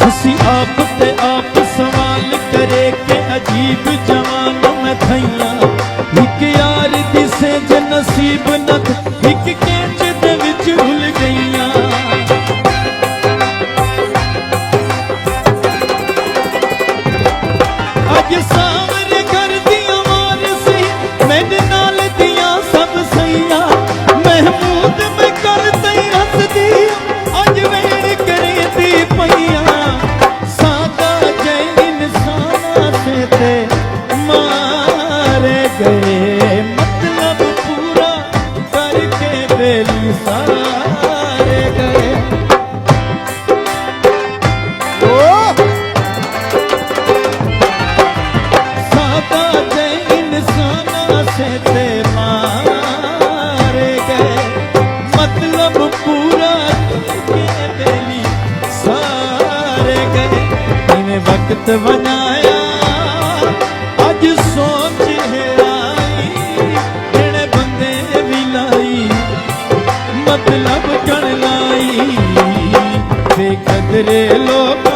हसी आप ते आप सवाल करे के अजीब जवान में थैया एक यार दिसे ज नसीब न एक केंच दे विच भुल गईया अज सामने घर दिया मार सी मेरे नाल दिया सब सैया महमूद में कर तई हस दी अज वेड़ करे दी पैया सादा जय इंसाना से ते मारे गए मतलब पूरा करके बेली सारे गए ते मारे गए मतलब पूरा के बेली सारे गए इन्हें वक्त बनाया अज सोच है आई जेड़े बंदे भी लाई मतलब कण लाई बेकदरे लोग